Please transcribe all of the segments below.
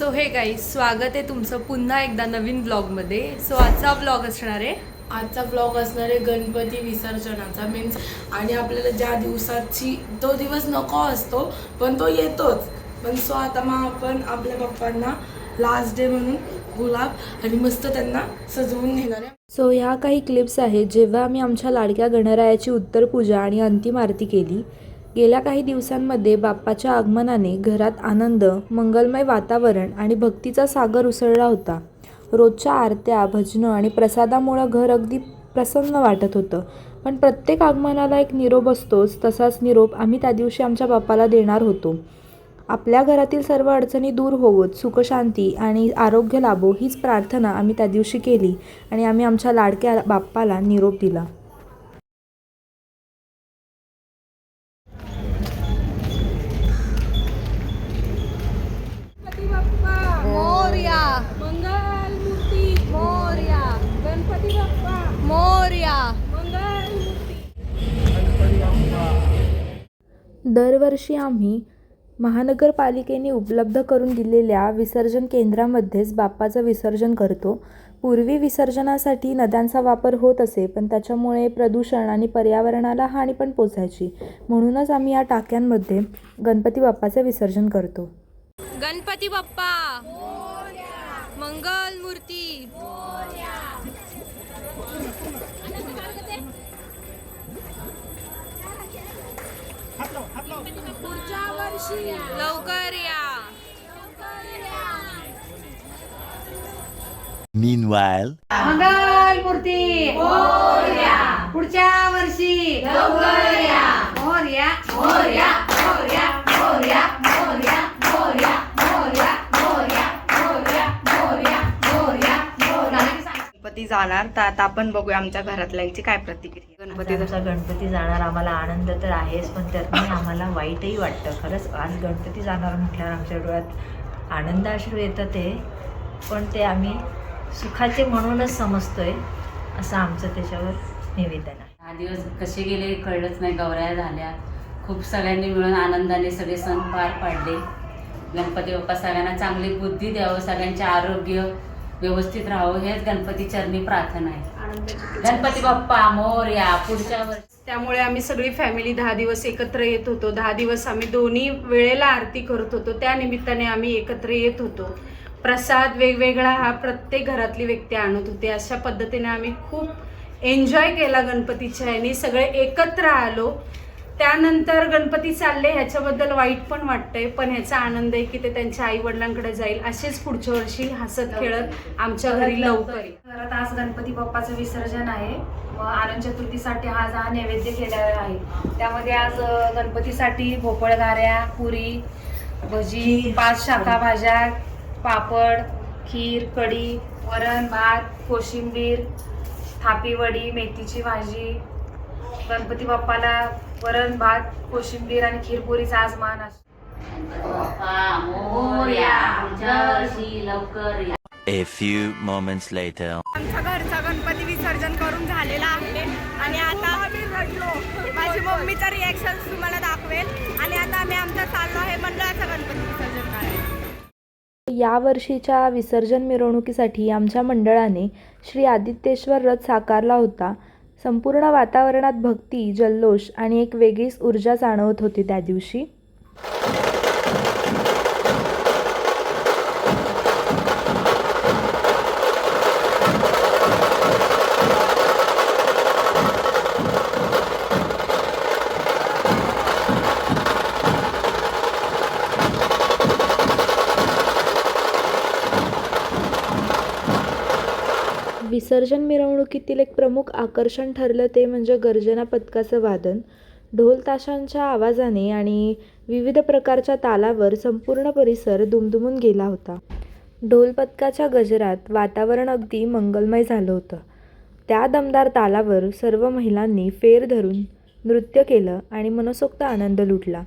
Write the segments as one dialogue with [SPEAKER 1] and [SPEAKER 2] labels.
[SPEAKER 1] So हे guys, स्वागत आहे तुमचं पुन्हा एकदा नवीन ब्लॉगमध्ये. सो आजचा ब्लॉग असणार आहे
[SPEAKER 2] गणपती विसर्जनाचा मीन्स. आणि आपल्याला ज्या दिवसाची तो दिवस नको असतो पण तो येतोच. पण सो आता मग आपण आपल्या पप्पांना लास्ट डे म्हणून गुलाब आणि मस्त त्यांना सजवून नेणार आहे.
[SPEAKER 3] सो ह्या काही क्लिप्स आहेत जेव्हा आम्ही आमच्या लाडक्या गणरायाची उत्तर पूजा आणि अंतिम आरती केली. गेल्या काही दिवसांमध्ये बाप्पाच्या आगमनाने घरात आनंद, मंगलमय वातावरण आणि भक्तीचा सागर उसळला होता. रोजच्या आरत्या, भजनं आणि प्रसादामुळं घर अगदी प्रसन्न वाटत होतं. पण प्रत्येक आगमनाला एक निरोप असतोच, तसाच निरोप आम्ही त्या दिवशी आमच्या बाप्पाला देणार होतो. आपल्या घरातील सर्व अडचणी दूर होवोत, सुखशांती आणि आरोग्य लाभो हीच प्रार्थना आम्ही त्या दिवशी केली आणि आम्ही आमच्या लाडक्या बाप्पाला निरोप दिला.
[SPEAKER 1] मोरया,
[SPEAKER 2] मंगल मूर्ती
[SPEAKER 1] मोरया,
[SPEAKER 2] गणपती बाप्पा
[SPEAKER 1] मोरया.
[SPEAKER 2] मंगल मूर्ती.
[SPEAKER 3] दरवर्षी आम्ही महानगरपालिकेने उपलब्ध करून दिलेल्या विसर्जन केंद्रामध्येच बाप्पाचं विसर्जन करतो. पूर्वी विसर्जनासाठी नद्यांचा वापर होत असे, पण त्याच्यामुळे प्रदूषण आणि पर्यावरणाला हानी पण पोचायची. म्हणूनच आम्ही या टाक्यांमध्ये गणपती बाप्पाचे विसर्जन करतो.
[SPEAKER 1] गणपती बाप्पा मंगल मूर्ती.
[SPEAKER 2] पुढच्या वर्षी
[SPEAKER 1] लवकर या.
[SPEAKER 4] Meanwhile,
[SPEAKER 5] मंगल मूर्ती पुढच्या वर्षी मोरया मोरया मोरया मोरया मोरया मोरया मोरया मोरया मोरया मोरया मोरया मोरया.
[SPEAKER 6] गणपती जाणार तर आता आपण बघूया आमच्या घरातल्यांची काय प्रतिक्रिया.
[SPEAKER 7] आमचा गणपती जाणार, आम्हाला आनंद तर आहेच, पण त्यातून आम्हाला वाईटही वाटतं. खरंच आज गणपती जाणार म्हटल्यावर आमच्या डोळ्यात आनंद अश्रू येतं ते, पण ते आम्ही सुखाचे म्हणूनच समजतोय असं आमचं त्याच्यावर निवेदन आहे.
[SPEAKER 8] 10 दिवस कसे गेले कळलंच नाही. गौऱ्या झाल्या, खूप सगळ्यांनी मिळून आनंदाने सगळे सण पार पाडले. गणपती बाप्पा सगळ्यांना चांगली बुद्धी द्यावं, सगळ्यांचे आरोग्य व्यवस्थित राहावं हेच गणपती चरणी प्रार्थना आहे. गणपती बाप्पा मोरया पुढच्या वर्षी.
[SPEAKER 9] त्यामुळे आम्ही सगळी फॅमिली 10 दिवस एकत्र येत होतो. 10 दिवस आम्ही दोन्ही वेळेला आरती करत होतो. त्या निमित्ताने आम्ही एकत्र येत होतो. प्रसाद वेगवेगळा हा प्रत्येक घरातली व्यक्ती आणत होते. अशा पद्धतीने आम्ही खूप एन्जॉय केला गणपतीच्या ह्यानी. सगळे एकत्र आलो. त्यानंतर गणपती चालले ह्याच्याबद्दल वाईट पण वाटतंय, पण ह्याचा आनंद आहे की ते त्यांच्या आई वडिलांकडे जाईल. असेच पुढच्या वर्षी हसत खेळत आमच्या घरी लवकर येईल.
[SPEAKER 10] घरात आज गणपती बाप्पाचं विसर्जन आहे. आनंद चतुर्थीसाठी आज हा नैवेद्य केलेला आहे. त्यामध्ये आज गणपतीसाठी भोपळ घाऱ्या, पुरी, भजी, 5 शाखा भाज्या, पापड, खीर, कढी, वरण भात, कोशिंबीर, थापी वडी, मेथीची भाजी. गणपती बाप्पाला वरण भात, कोशिंबीर आणि खीरपुरीचा आज मान असतो.
[SPEAKER 8] बाप्पा मोरया पुढच्या वर्षी लवकर या.
[SPEAKER 4] a few moments later.
[SPEAKER 1] आमच्या घरचा गणपती विसर्जन करून झालेला आहे आणि आता आम्ही रडलो. माझी मम्मीचा रिॲक्शन तुम्हाला दाखवेल. आणि आता आम्ही आमचा चाललो आहे मंडळाचा गणपती विसर्जन करायला.
[SPEAKER 3] या वर्षीच्या विसर्जन मिरवणुकीसाठी आमच्या मंडळाने श्री आदित्येश्वर रथ साकारला होता. संपूर्ण वातावरणात भक्ती, जल्लोष आणि एक वेगळीच ऊर्जा जाणवत होती त्या दिवशी. विसर्जन मिरवणुकीतील एक प्रमुख आकर्षण ठरलं ते म्हणजे गर्जना पथकाचं वादन. ढोल ताशांच्या आवाजाने आणि विविध प्रकारच्या तालावर संपूर्ण परिसर दुमदुमून गेला होता. ढोल पथकाच्या गजरात वातावरण अगदी मंगलमय झालं होतं. त्या दमदार तालावर सर्व महिलांनी फेर धरून नृत्य केलं आणि मनसोक्त आनंद लुटला.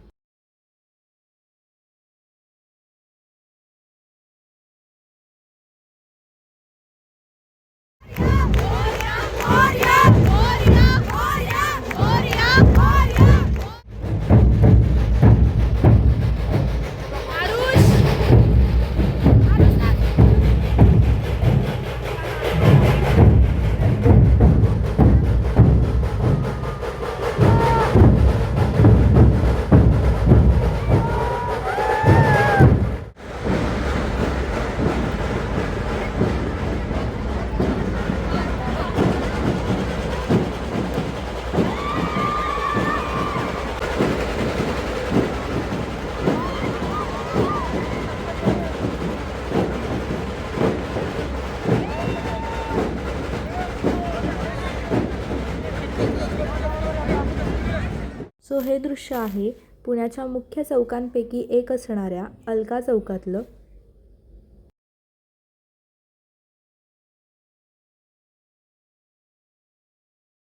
[SPEAKER 3] सो हे दृश्य आहे पुण्याच्या मुख्य चौकांपैकी एक असणाऱ्या अलका चौकातलं.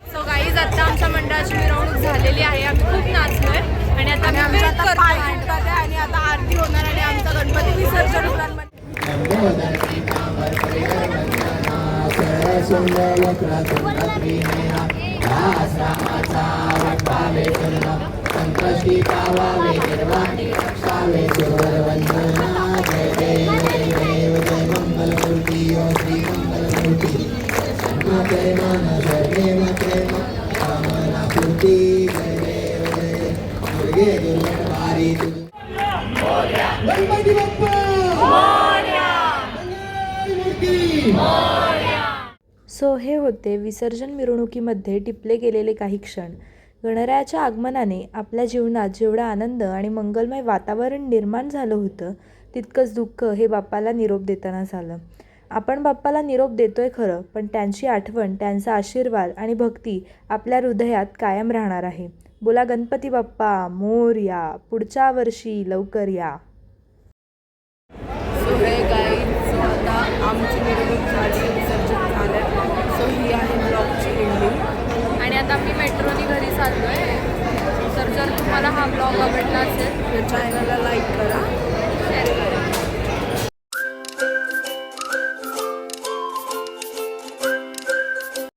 [SPEAKER 1] सो गाईज आता आमच्या मंडळाची मिरवणूक झालेली आहे. आम्ही खूप नाचलोय आणि आता आम्ही आणि आता आरती होणार आणि आमचा गणपती विसर्जन होणार.
[SPEAKER 3] सो हे होते विसर्जन मिरवणुकीमध्ये टिपले गेलेले काही क्षण. गणरायाच्या आगमनाने आपल्या जीवनात जेवढा आनंद आणि मंगलमय वातावरण निर्माण झालं होतं तितकंच दुःख हे बाप्पाला निरोप देताना झालं. आपण बाप्पाला निरोप देतोय खरं, पण त्यांची आठवण, त्यांचा आशीर्वाद आणि भक्ती आपल्या हृदयात कायम राहणार आहे. बोला गणपती बाप्पा मोरया, पुढच्या वर्षी लवकर या.
[SPEAKER 2] सो हे गाईज आता आमची मिरवणूक झाली, विसर्जन झालं. सो ही आहे ब्लॉगची एंडिंग
[SPEAKER 1] आणि आता मी मेट्रोनी घरी चाललोय. तर जर तुम्हाला हा ब्लॉग आवडला असेल
[SPEAKER 2] तर चॅनलला लाईक करा,
[SPEAKER 1] शेअर करा.